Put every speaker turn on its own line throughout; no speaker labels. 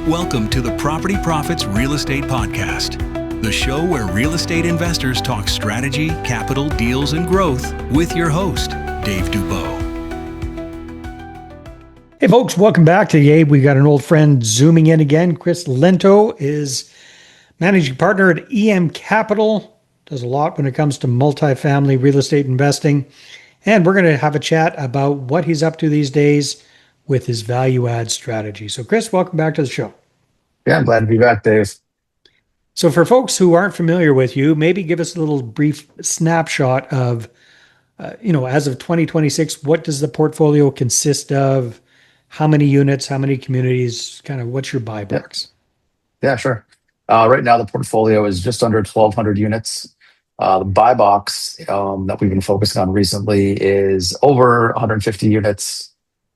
Welcome to the Property Profits Real Estate Podcast, the show where real estate investors talk strategy, capital, deals, and growth with your host, Dave Dubeau.
Hey folks, welcome back to Gabe. We got an old friend zooming in again. Chris Lento is managing partner at EM Capital, does a lot when it comes to multifamily real estate investing. And we're going to have a chat about what he's up to these days with his value add strategy. So Chris, welcome back to the show.
Yeah, I'm glad to be back, Dave.
So for folks who aren't familiar with you, maybe give us a little brief snapshot of, as of 2026, what does the portfolio consist of? How many units, how many communities, kind of what's your buy box?
Yeah, sure. Right now, the portfolio is just under 1,200 units. The buy box that we've been focusing on recently is over 150 units.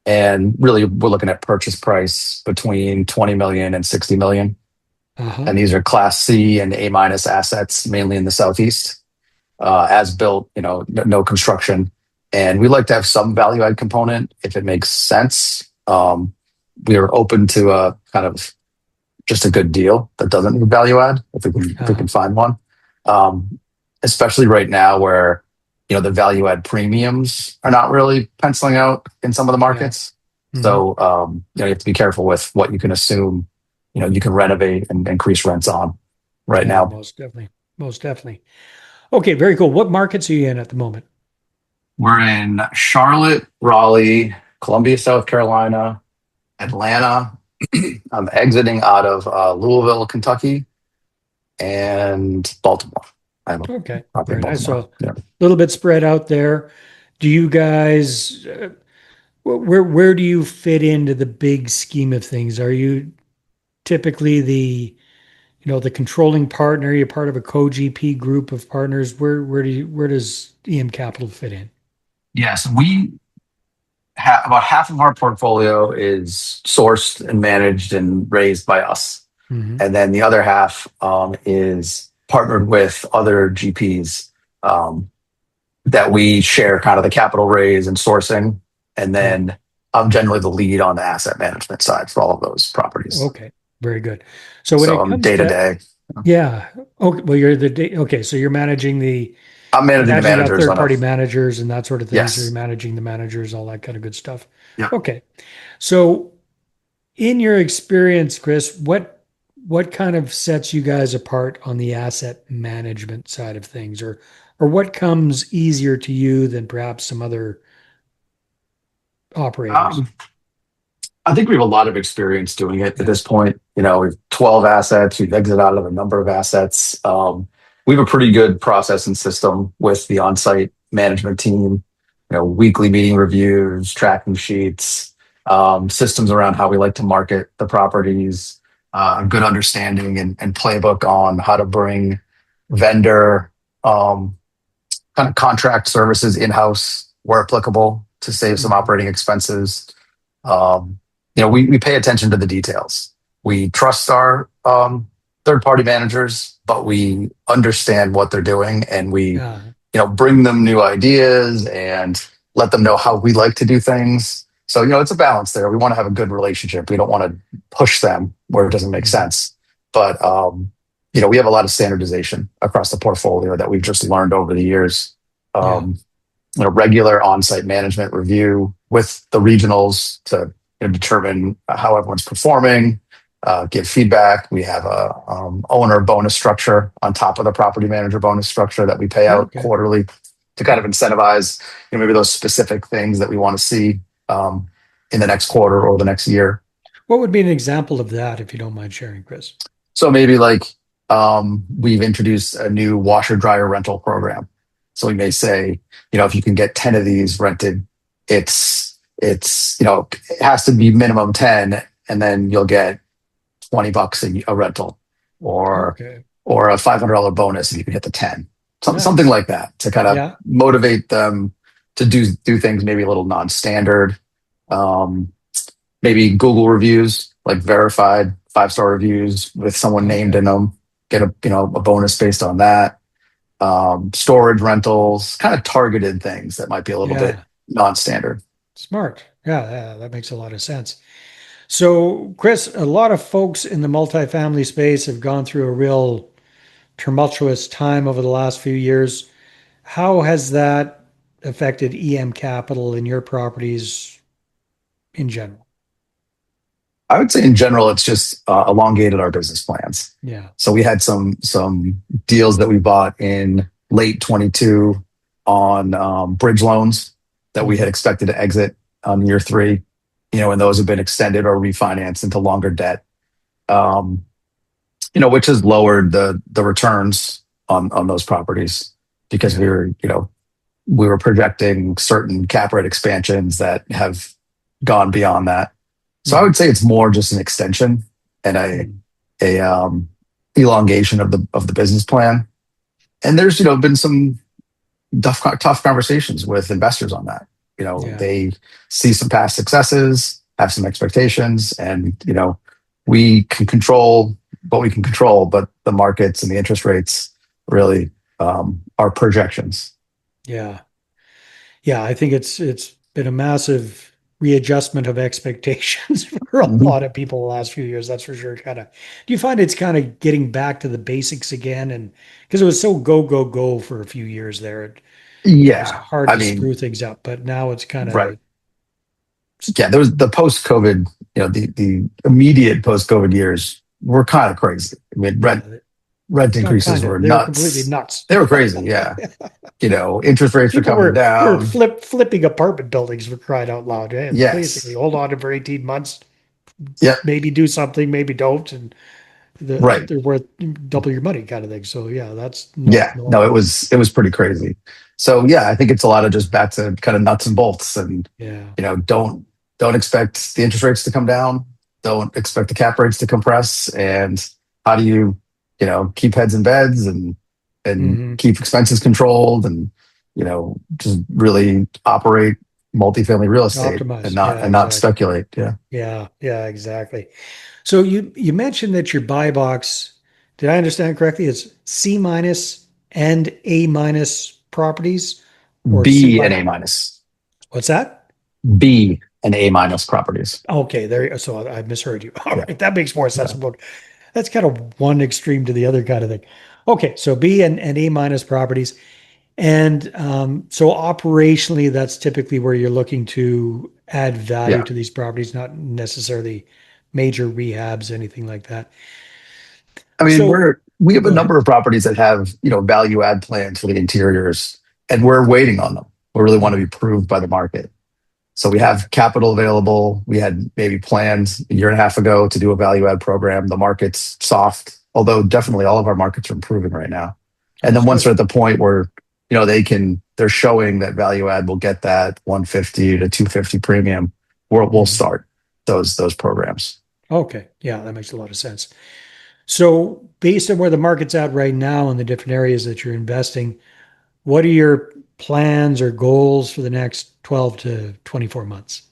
And really, we're looking at purchase price between 20 million and 60 million. And these are Class C and A- assets, mainly in the Southeast. As built, no construction. And we like to have some value add component if it makes sense. We are open to a kind of just a good deal that doesn't need value add if we can find one. Especially right now where the value add premiums are not really penciling out in some of the markets. Yeah. So you have to be careful with what you can assume you can renovate and increase rents on right now.
Most definitely. Okay, very cool. What markets are you in at the moment?
We're in Charlotte, Raleigh, Columbia, South Carolina, Atlanta. I'm exiting out of Louisville, Kentucky, and Baltimore.
Okay, very nice. So a little bit spread out there. Do you guys, where do you fit into the big scheme of things? Are you typically the controlling partner? You're part of a co-GP group of partners. Where does EM Capital fit in?
Yes, we have about half of our portfolio is sourced and managed and raised by us, and then the other half is partnered with other GPs that we share kind of the capital raise and sourcing, and then I'm generally the lead on the asset management side for all of those properties.
Okay, very good. So when it comes
day to day,
yeah. Okay, well you're okay. So you're managing
I'm managing the managers,
third-party managers and that sort of thing.
Yes.
So you're managing the managers, all that kind of good stuff.
Yeah.
Okay. So in your experience, Chris, what kind of sets you guys apart on the asset management side of things, or what comes easier to you than perhaps some other operators?
I think we have a lot of experience doing it at this point. We have 12 assets. We've exited out of a number of assets. We have a pretty good process and system with the on-site management team. Weekly meeting reviews, tracking sheets, systems around how we like to market the properties. A good understanding and playbook on how to bring vendor kind of contract services in-house where applicable to save some operating expenses. We pay attention to the details. We trust our third-party managers, but we understand what they're doing, and we bring them new ideas and let them know how we like to do things. So, it's a balance there. We want to have a good relationship. We don't want to push them where it doesn't make sense. But, we have a lot of standardization across the portfolio that we've just learned over the years. Regular on-site management review with the regionals to determine how everyone's performing, give feedback. We have a owner bonus structure on top of the property manager bonus structure that we pay out quarterly to kind of incentivize maybe those specific things that we want to see in the next quarter or the next year.
What would be an example of that, if you don't mind sharing, Chris?
So maybe we've introduced a new washer dryer rental program. So we may say, if you can get 10 of these rented, it has to be minimum 10, and then you'll get $20 a rental, or a $500 bonus if you can hit the 10. Something like that to kind of motivate them to do things maybe a little non-standard. Maybe Google reviews, like verified 5-star reviews with someone named in them, get a bonus based on that. Storage rentals, kind of targeted things that might be a little bit non-standard.
Smart. Yeah, that makes a lot of sense. So, Chris, a lot of folks in the multifamily space have gone through a real tumultuous time over the last few years. How has that affected EM Capital in your properties in general?
I would say in general, it's just elongated our business plans.
Yeah.
So we had some deals that we bought in late 22 on bridge loans that we had expected to exit on year three, and those have been extended or refinanced into longer debt, which has lowered the returns on those properties because we were projecting certain cap rate expansions that have gone beyond that. So I would say it's more just an extension and a elongation of the business plan. And there's been some tough conversations with investors on that. They see some past successes, have some expectations, and we can control what we can control, but the markets and the interest rates really are projections.
Yeah. Yeah, I think it's been a massive readjustment of expectations for a lot of people the last few years. That's for sure. Do you find it's kind of getting back to the basics again? And because it was so go, go, go for a few years there, it was
Yeah,
hard
I
to
mean,
screw things up. But now it's kind
right.
of,
Yeah, there was the post-COVID, the immediate post-COVID years were kind of crazy. I mean,
yeah,
rent
not
increases
kind of,
were
they were completely
nuts.
nuts.
They were crazy. Yeah. Interest rates were
People
coming
were
down.
flipping apartment buildings for crying out loud. And basically
Yes.
hold on to for 18 months,
Yep.
maybe do something, maybe don't. And
Right.
they're worth double your monty kind of thing. So yeah, that's not
Yeah. No, it
normal.
was pretty crazy. So yeah, I think it's a lot of just back to kind of nuts and bolts and,
Yeah.
don't expect the interest rates to come down. Don't expect the cap rates to compress. And how do you, keep heads in beds and
Hmm.
keep expenses controlled and, just really operate multifamily real estate and
Optimize.
not
Yeah,
and not
exactly.
speculate. Yeah.
Yeah, yeah, exactly. So you mentioned that your buy box, did I understand correctly? It's C minus and A minus properties or C
B and
minus.
A minus.
What's that?
B and A minus properties.
Okay, there. So I misheard you. All
Yeah.
right, that makes more sense.
Yeah.
That's kind of one extreme to the other kind of thing. Okay, so B and A minus properties. And so operationally, that's typically where you're looking to add value
Yeah.
to these properties, not necessarily major rehabs, anything like that.
I mean,
So
we have a
go ahead.
number of properties that have, value add plans for the interiors, and we're waiting on them. We really want to be proved by the market. So we
Okay.
have capital available. We had maybe plans a year and a half ago to do a value add program. The market's soft, although definitely all of our markets are improving right now. And
That's
then once
good.
they're at the point where, they're showing that value add will get that 150 to 250 premium, we'll
Mhm.
start those programs.
Okay. Yeah, that makes a lot of sense. So based on where the market's at right now and the different areas that you're investing, what are your plans or goals for the next 12 to 24 months?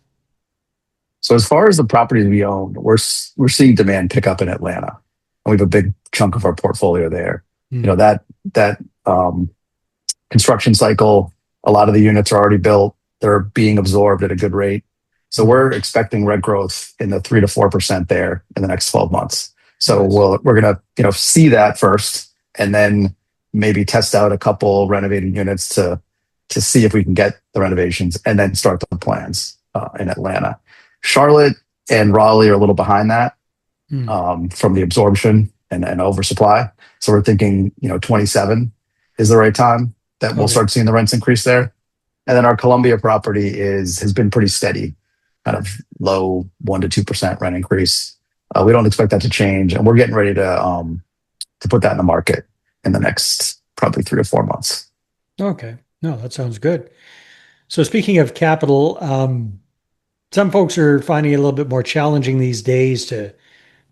So as far as the properties we own, we're seeing demand pick up in Atlanta. And we have a big chunk of our portfolio there.
Hmm.
That construction cycle, a lot of the units are already built. They're being absorbed at a good rate. So we're expecting rent growth in the 3 to 4% there in the next 12 months. So
Nice.
we're gonna see that first, and then maybe test out a couple renovated units to see if we can get the renovations, and then start the plans in Atlanta. Charlotte and Raleigh are a little behind that
Hmm.
from the absorption and oversupply. So we're thinking 27 is the right time that we'll
Okay.
start seeing the rents increase there. And then our Columbia property has been pretty steady, kind of low 1 to 2% rent increase. We don't expect that to change, and we're getting ready to put that in the market in the next probably 3 to 4 months.
Okay. No, that sounds good. So speaking of capital, some folks are finding it a little bit more challenging these days to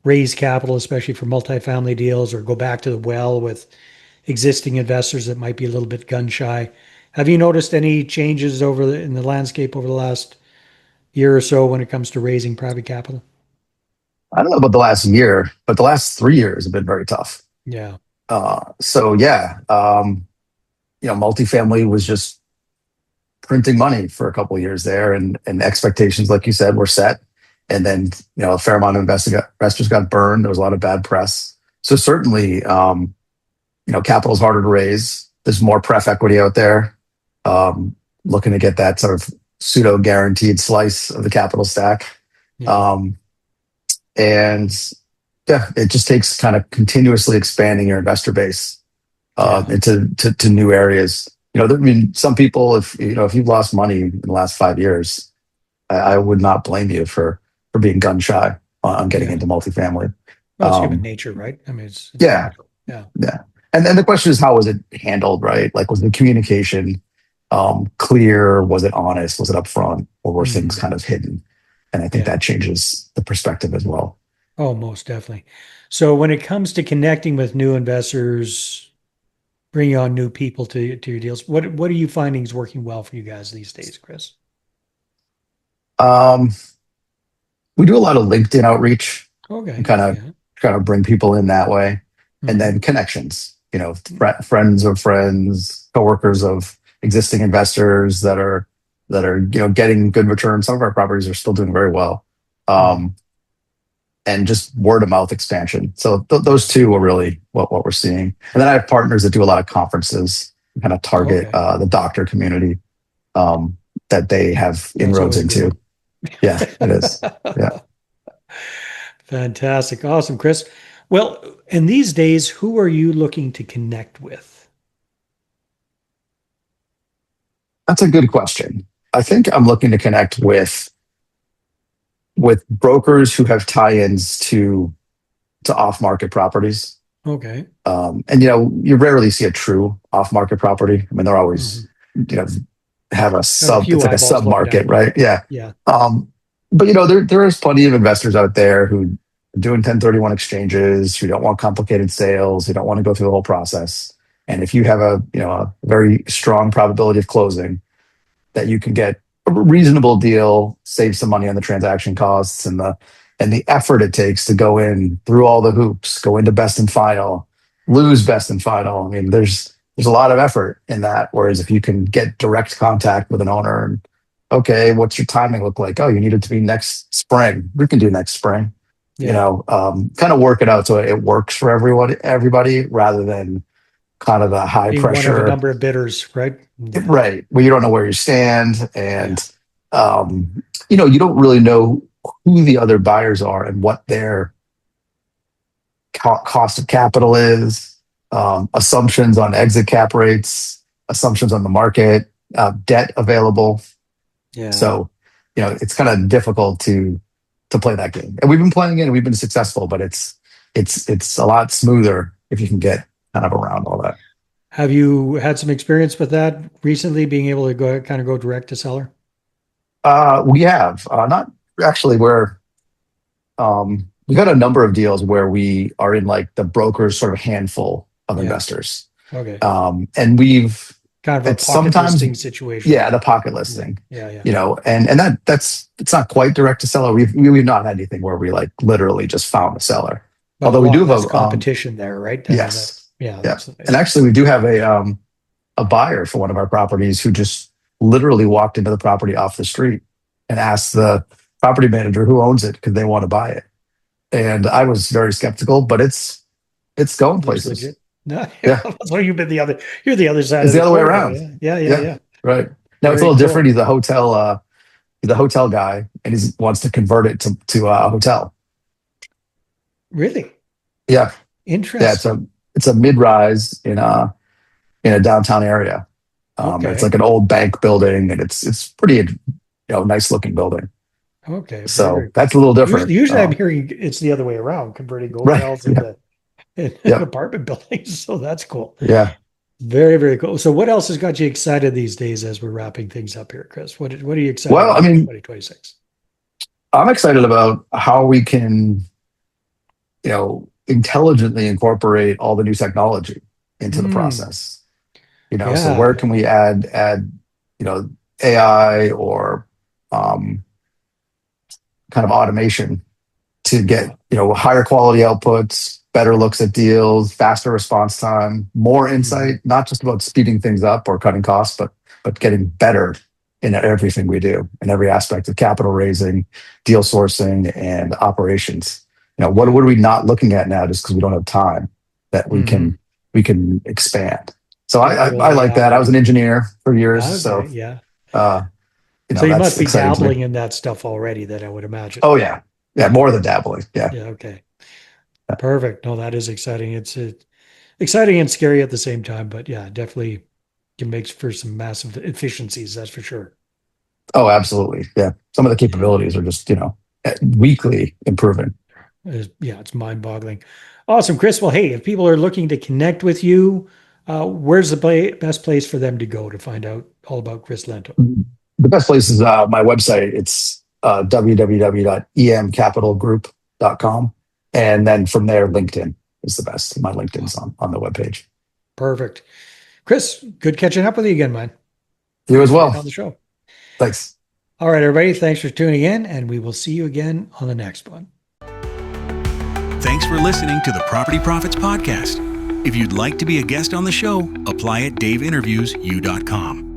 raise capital, especially for multifamily deals, or go back to the well with existing investors that might be a little bit gun shy. Have you noticed any changes in the landscape over the last year or so when it comes to raising private capital?
I don't know about the last year, but the last 3 years have been very tough.
Yeah.
So yeah, multifamily was just printing money for a couple of years there, and expectations, like you said, were set. And then, a fair amount of investors got burned. There was a lot of bad press. So certainly, capital is harder to raise. There's more pref equity out there, looking to get that sort of pseudo guaranteed slice of the capital stack.
Yeah.
And yeah, it just takes kind of continuously expanding your investor base into new areas. Some people, if you've lost money in the last 5 years, I would not blame you for being gun shy on getting into multifamily.
Well, it's human nature, right? I mean, it's
yeah. And then the question is, how was it handled, right? Like, was the communication clear? Was it honest? Was it upfront? Or were things kind of hidden? And I think that changes the perspective as well.
Oh, most definitely. So when it comes to connecting with new investors, bringing on new people to your deals, what are you finding is working well for you guys these days, Chris?
We do a lot of LinkedIn outreach.
Okay.
Kind of bring people in that way. And then connections, friends of friends, coworkers of existing investors that are getting good returns. Some of our properties are still doing very well. And just word of mouth expansion. So those two are really what we're seeing. And then I have partners that do a lot of conferences, kind of target the doctor community that they have inroads into.
Good.
Yeah, it is. Yeah.
Fantastic. Awesome, Chris. Well, in these days, who are you looking to connect with?
That's a good question. I think I'm looking to connect with brokers who have tie-ins to off-market properties.
Okay.
And you rarely see a true off-market property. I mean, they're always have a it's like a sub-market, right? Yeah.
Yeah.
But there is plenty of investors out there who are doing 1031 exchanges, who don't want complicated sales, who don't want to go through the whole process. And if you have a very strong probability of closing, that you can get a reasonable deal, save some money on the transaction costs and the effort it takes to go in through all the hoops, go into best and final, lose best and final. I mean, there's a lot of effort in that. Whereas if you can get direct contact with an owner and, okay, what's your timing look like? Oh, you need it to be next spring. We can do next spring.
Yeah.
Kind of work it out so it works for everybody rather than kind of the high
being
pressure.
One of a number of bidders, right? Yeah.
Right. Where you don't know where you stand and, you don't really know who the other buyers are and what their cost of capital is, assumptions on exit cap rates, assumptions on the market, debt available.
Yeah.
So, it's kind of difficult to play that game. And we've been playing it and we've been successful, but it's a lot smoother if you can get kind of around all that.
Have you had some experience with that recently, being able to go direct to seller?
We have not actually where we got a number of deals where we are in like the broker's sort of handful of investors.
Okay.
And we've
kind of a pocket listing situation.
Yeah, the pocket listing.
Yeah.
And it's not quite direct to seller. We've not had anything where we like literally just found a seller.
But although we do have a competition there, right?
Yes.
Yeah.
And actually we do have a buyer for one of our properties who just literally walked into the property off the street and asked the property manager who owns it because they want to buy it. And I was very skeptical, but it's going places.
Legit. No, so you're the other side.
It's the other way around.
Yeah.
Right. Now it's a little different. He's a hotel guy and he wants to convert it to a hotel.
Really?
Yeah.
Interesting.
Yeah, it's a mid-rise in a downtown area. It's like an old bank building and it's pretty nice looking building.
Okay.
So that's a little different.
Usually I'm hearing it's the other way around, converting hotels into apartment buildings. So that's cool.
Yeah.
Very, very cool. So what else has got you excited these days as we're wrapping things up here, Chris? What are you excited about in 2026?
I'm excited about how we can, intelligently incorporate all the new technology into the process. So where can we add AI or kind of automation to get, higher quality outputs, better looks at deals, faster response time, more insight, not just about speeding things up or cutting costs, but getting better in everything we do, in every aspect of capital raising, deal sourcing, and operations. What are we not looking at now just because we don't have time that we can expand? So I like that. I was an engineer for years,
Okay,
so
yeah.
so
So you must be
exciting
dabbling in that stuff already, then I would imagine.
Oh yeah, more than dabbling. Yeah.
Yeah. Okay. Perfect. No, that is exciting. It's exciting and scary at the same time, but yeah, definitely can make for some massive efficiencies. That's for sure.
Oh, absolutely. Yeah. Some of the capabilities are just weekly improving.
Yeah, it's mind-boggling. Awesome, Chris. Well, hey, if people are looking to connect with you, where's the best place for them to go to find out all about Chris Lento?
The best place is my website. It's www.emcapitalgroup.com. And then from there, LinkedIn is the best. My LinkedIn's on the webpage.
Perfect. Chris, good catching up with you again, man.
You as well.
On the show.
Thanks.
All right, everybody. Thanks for tuning in, and we will see you again on the next one.
Thanks for listening to the Property Profits Podcast. If you'd like to be a guest on the show, apply at daveinterviews.com.